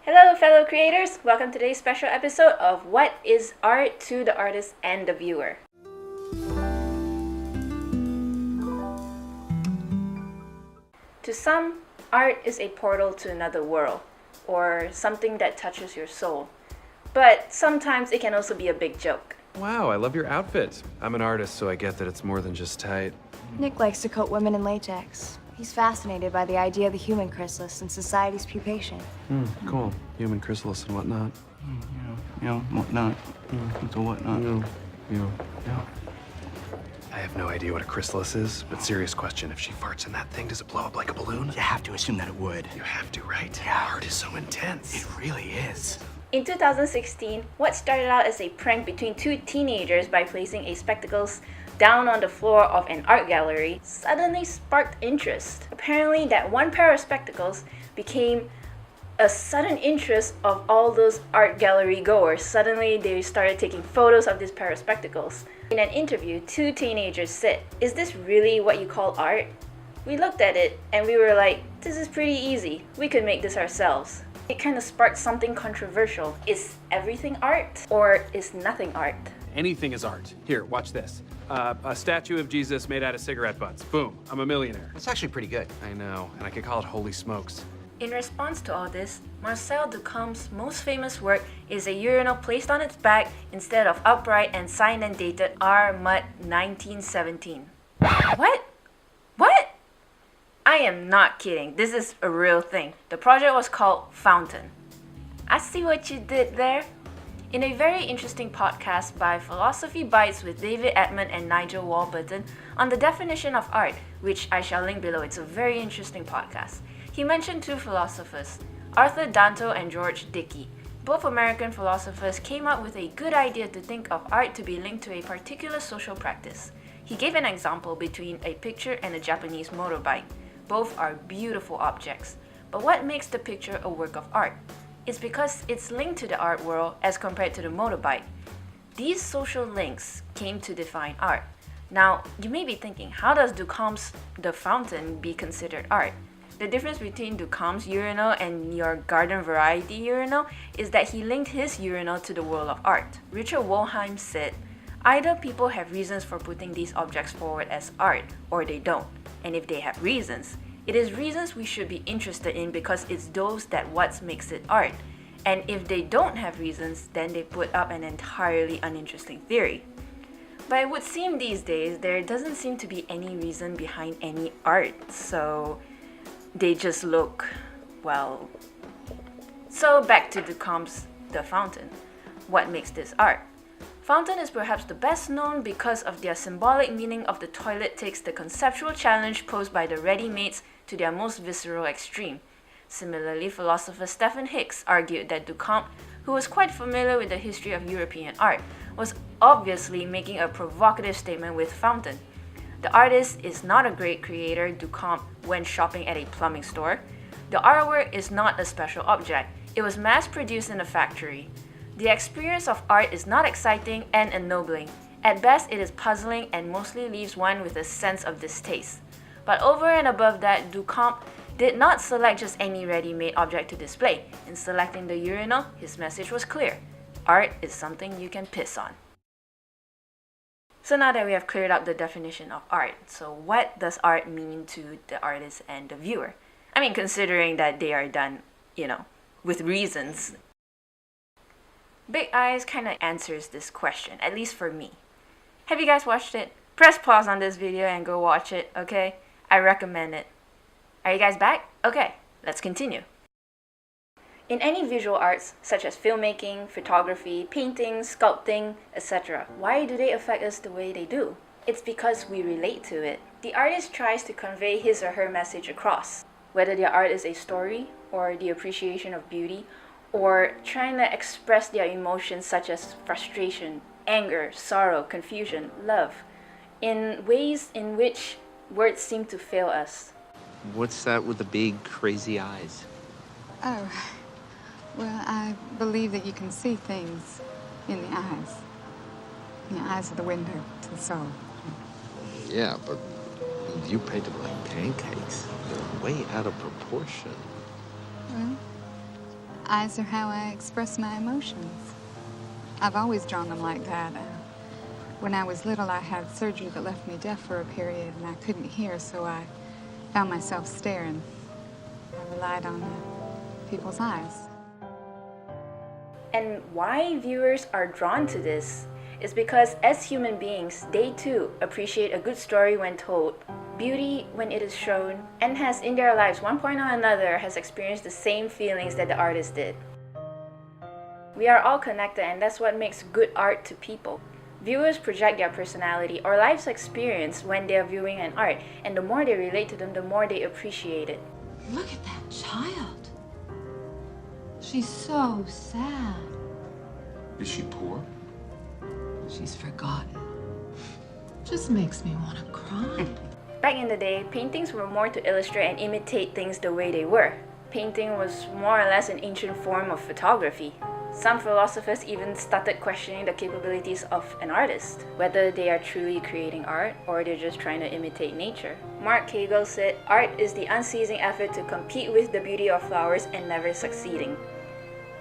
Hello, fellow creators! Welcome to today's special episode of What is Art to the Artist and the Viewer. To some, art is a portal to another world, or something that touches your soul. But sometimes it can also be a big joke. Wow, I love your outfit. I'm an artist, so I get that it's more than just tight. Nick likes to coat women in latex. He's fascinated by the idea of the human chrysalis and society's pupation. Cool. Human chrysalis and whatnot. Whatnot. It's a whatnot. Yeah. I have no idea what a chrysalis is, but serious question. If she farts in that thing, does it blow up like a balloon? You have to assume that it would. You have to, right? Yeah. Art is so intense. It really is. In 2016, what started out as a prank between two teenagers by placing a spectacles down on the floor of an art gallery suddenly sparked interest. Apparently, that one pair of spectacles became a sudden interest of all those art gallery goers. Suddenly, they started taking photos of this pair of spectacles. In an interview, two teenagers said, "Is this really what you call art?" We looked at it and we were like, this is pretty easy. We could make this ourselves. It kind of sparked something controversial. Is everything art or is nothing art? Anything is art. Here, watch this. A statue of Jesus made out of cigarette butts. Boom, I'm a millionaire. It's actually pretty good. I know, and I could call it holy smokes. In response to all this, Marcel Duchamp's most famous work is a urinal placed on its back instead of upright and signed and dated R. Mut 1917. What? What? I am not kidding. This is a real thing. The project was called Fountain. I see what you did there. In a very interesting podcast by Philosophy Bites with David Edmond and Nigel Warburton on the definition of art, which I shall link below, it's a very interesting podcast. He mentioned two philosophers, Arthur Danto and George Dickey. Both American philosophers came up with a good idea to think of art to be linked to a particular social practice. He gave an example between a picture and a Japanese motorbike. Both are beautiful objects. But what makes the picture a work of art? It's because it's linked to the art world as compared to the motorbike. These social links came to define art. Now, you may be thinking, how does Duchamp's The Fountain be considered art? The difference between Duchamp's urinal and your garden variety urinal is that he linked his urinal to the world of art. Richard Wollheim said, either people have reasons for putting these objects forward as art, or they don't. And if they have reasons, it is reasons we should be interested in because it's those that what makes it art. And if they don't have reasons, then they put up an entirely uninteresting theory. But it would seem these days there doesn't seem to be any reason behind any art, so they just look, well. So back to Duchamp's The Fountain. What makes this art? Fountain is perhaps the best known because of their symbolic meaning of the toilet takes the conceptual challenge posed by the ready-mades to their most visceral extreme. Similarly, philosopher Stephen Hicks argued that Duchamp, who was quite familiar with the history of European art, was obviously making a provocative statement with Fountain. The artist is not a great creator, Duchamp, when shopping at a plumbing store. The artwork is not a special object. It was mass-produced in a factory. The experience of art is not exciting and ennobling. At best, it is puzzling and mostly leaves one with a sense of distaste. But over and above that, Duchamp did not select just any ready-made object to display. In selecting the urinal, his message was clear. Art is something you can piss on. So now that we have cleared up the definition of art, so what does art mean to the artist and the viewer? I mean, considering that they are done, with reasons. Big Eyes kind of answers this question, at least for me. Have you guys watched it? Press pause on this video and go watch it, okay? I recommend it. Are you guys back? Okay, let's continue. In any visual arts, such as filmmaking, photography, painting, sculpting, etc., why do they affect us the way they do? It's because we relate to it. The artist tries to convey his or her message across, whether their art is a story, or the appreciation of beauty, or trying to express their emotions such as frustration, anger, sorrow, confusion, love, in ways in which words seem to fail us. What's that with the big, crazy eyes? Oh, well, I believe that you can see things in the eyes. The eyes are the window to the soul. Yeah, but you painted like pancakes. They're way out of proportion. Well, Eyes are how I express my emotions. I've always drawn them like that. When I was little, I had surgery that left me deaf for a period, and I couldn't hear, so I found myself staring. I relied on people's eyes. And why viewers are drawn to this is because as human beings, they too appreciate a good story when told, beauty when it is shown, and has in their lives one point or another has experienced the same feelings that the artist did. We are all connected, and that's what makes good art to people. Viewers project their personality or life's experience when they are viewing an art, and the more they relate to them, the more they appreciate it. Look at that child. She's so sad. Is she poor? She's forgotten. Just makes me want to cry. Back in the day, paintings were more to illustrate and imitate things the way they were. Painting was more or less an ancient form of photography. Some philosophers even started questioning the capabilities of an artist, whether they are truly creating art or they're just trying to imitate nature. Mark Kegel said, "Art is the unceasing effort to compete with the beauty of flowers and never succeeding."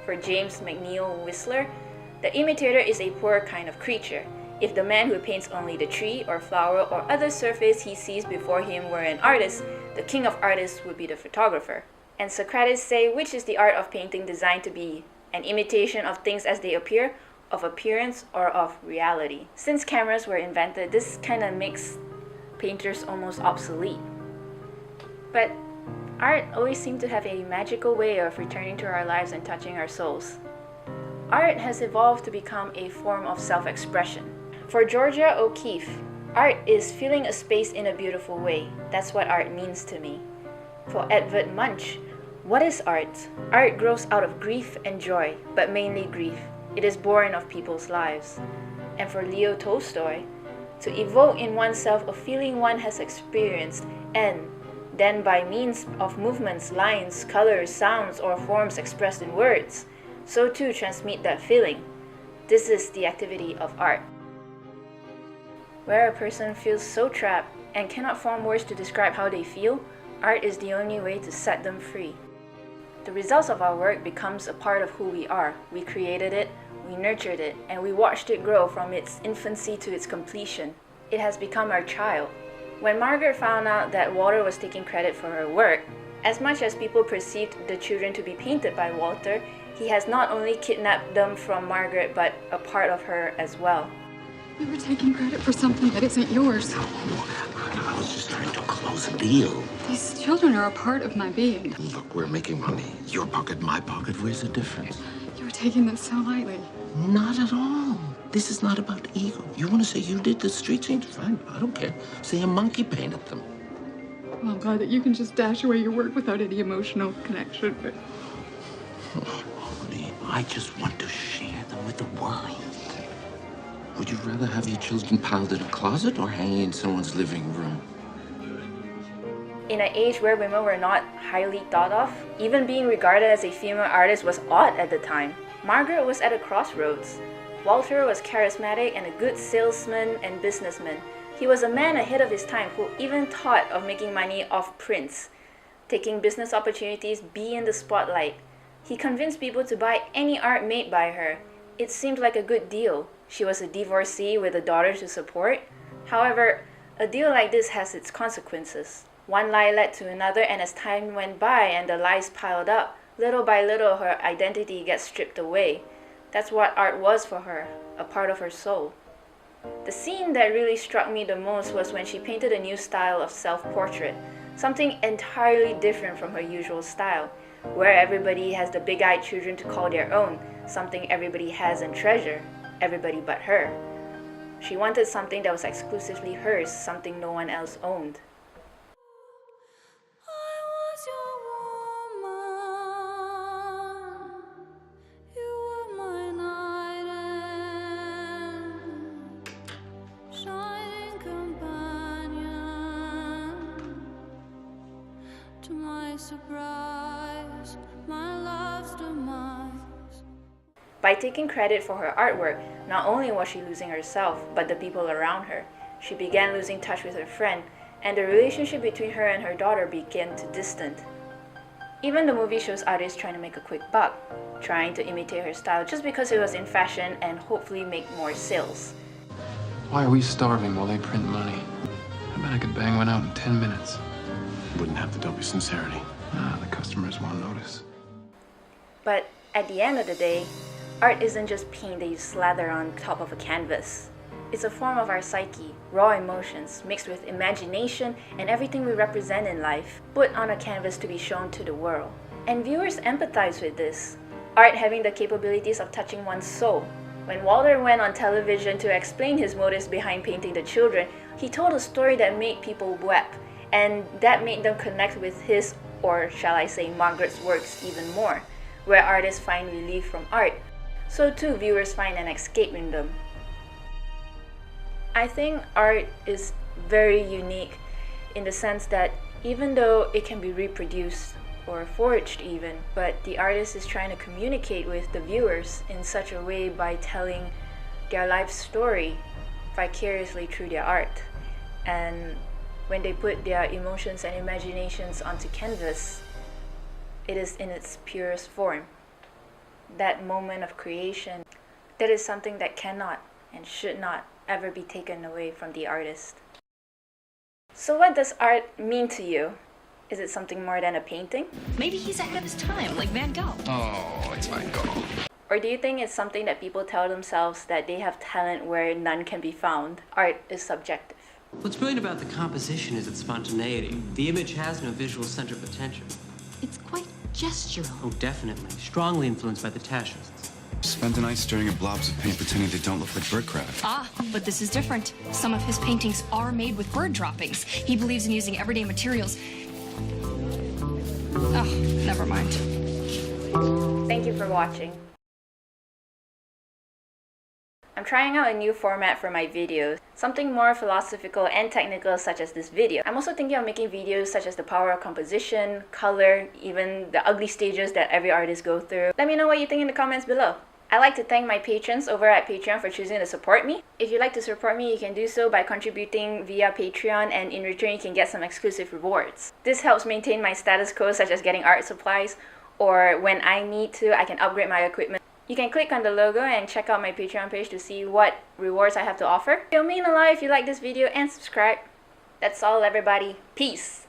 For James McNeill Whistler, the imitator is a poor kind of creature. If the man who paints only the tree or flower or other surface he sees before him were an artist, the king of artists would be the photographer. And Socrates say, which is the art of painting designed to be an imitation of things as they appear, of appearance, or of reality. Since cameras were invented, this kind of makes painters almost obsolete. But art always seemed to have a magical way of returning to our lives and touching our souls. Art has evolved to become a form of self-expression. For Georgia O'Keeffe, art is filling a space in a beautiful way. That's what art means to me. For Edvard Munch, what is art? Art grows out of grief and joy, but mainly grief. It is born of people's lives. And for Leo Tolstoy, to evoke in oneself a feeling one has experienced, and then by means of movements, lines, colors, sounds, or forms expressed in words, so too transmit that feeling. This is the activity of art. Where a person feels so trapped and cannot form words to describe how they feel, art is the only way to set them free. The results of our work becomes a part of who we are. We created it, we nurtured it, and we watched it grow from its infancy to its completion. It has become our child. When Margaret found out that Walter was taking credit for her work, as much as people perceived the children to be painted by Walter, he has not only kidnapped them from Margaret, but a part of her as well. You were taking credit for something that isn't yours. I was just trying to close a deal. These children are a part of my being. Look, we're making money. Your pocket, my pocket, where's the difference? You were taking this so lightly. Not at all. This is not about ego. You want to say you did the street scenes? Fine, I don't care. Say a monkey painted them. Well, I'm glad that you can just dash away your work without any emotional connection, but... Oh, honey, I just want to share them with the world. Would you rather have your children piled in a closet or hanging in someone's living room? In an age where women were not highly thought of, even being regarded as a female artist was odd at the time. Margaret was at a crossroads. Walter was charismatic and a good salesman and businessman. He was a man ahead of his time who even thought of making money off prints, taking business opportunities, be in the spotlight. He convinced people to buy any art made by her. It seemed like a good deal. She was a divorcee with a daughter to support. However, a deal like this has its consequences. One lie led to another, and as time went by and the lies piled up, little by little her identity gets stripped away. That's what art was for her, a part of her soul. The scene that really struck me the most was when she painted a new style of self-portrait, something entirely different from her usual style, where everybody has the big-eyed children to call their own, something everybody has and treasure, everybody but her. She wanted something that was exclusively hers, something no one else owned. By taking credit for her artwork, not only was she losing herself, but the people around her. She began losing touch with her friend, and the relationship between her and her daughter began to distant. Even the movie shows artists trying to make a quick buck, trying to imitate her style just because it was in fashion and hopefully make more sales. Why are we starving while they print money? I bet I could bang one out in 10 minutes. Wouldn't have the dopey sincerity. The customers won't notice. But at the end of the day, art isn't just paint that you slather on top of a canvas. It's a form of our psyche, raw emotions mixed with imagination and everything we represent in life, put on a canvas to be shown to the world. And viewers empathize with this. Art having the capabilities of touching one's soul. When Walter went on television to explain his motives behind painting the children, he told a story that made people weep, and that made them connect with his, or shall I say Margaret's works even more, where artists find relief from art. So too viewers find an escape in them. I think art is very unique in the sense that even though it can be reproduced or forged even, but the artist is trying to communicate with the viewers in such a way by telling their life story vicariously through their art. And when they put their emotions and imaginations onto canvas, it is in its purest form. That moment of creation, that is something that cannot and should not ever be taken away from the artist. So what does art mean to you? Is it something more than a painting? Maybe he's ahead of his time, like Van Gogh. Oh, it's Van Gogh. Or do you think it's something that people tell themselves that they have talent where none can be found? Art is subjective. What's brilliant about the composition is its spontaneity. The image has no visual center of attention. It's quite gestural. Oh, definitely. Strongly influenced by the Tashists. Spend the night staring at blobs of paint pretending they don't look like birdcraft. Ah, but this is different. Some of his paintings are made with bird droppings. He believes in using everyday materials. Oh, never mind. Thank you for watching. I'm trying out a new format for my videos, something more philosophical and technical such as this video. I'm also thinking of making videos such as the power of composition, color, even the ugly stages that every artist goes through. Let me know what you think in the comments below. I'd like to thank my patrons over at Patreon for choosing to support me. If you'd like to support me, you can do so by contributing via Patreon, and in return you can get some exclusive rewards. This helps maintain my status quo, such as getting art supplies, or when I need to, I can upgrade my equipment. You can click on the logo and check out my Patreon page to see what rewards I have to offer. It'll mean a lot if you like this video and subscribe. That's all, everybody. Peace!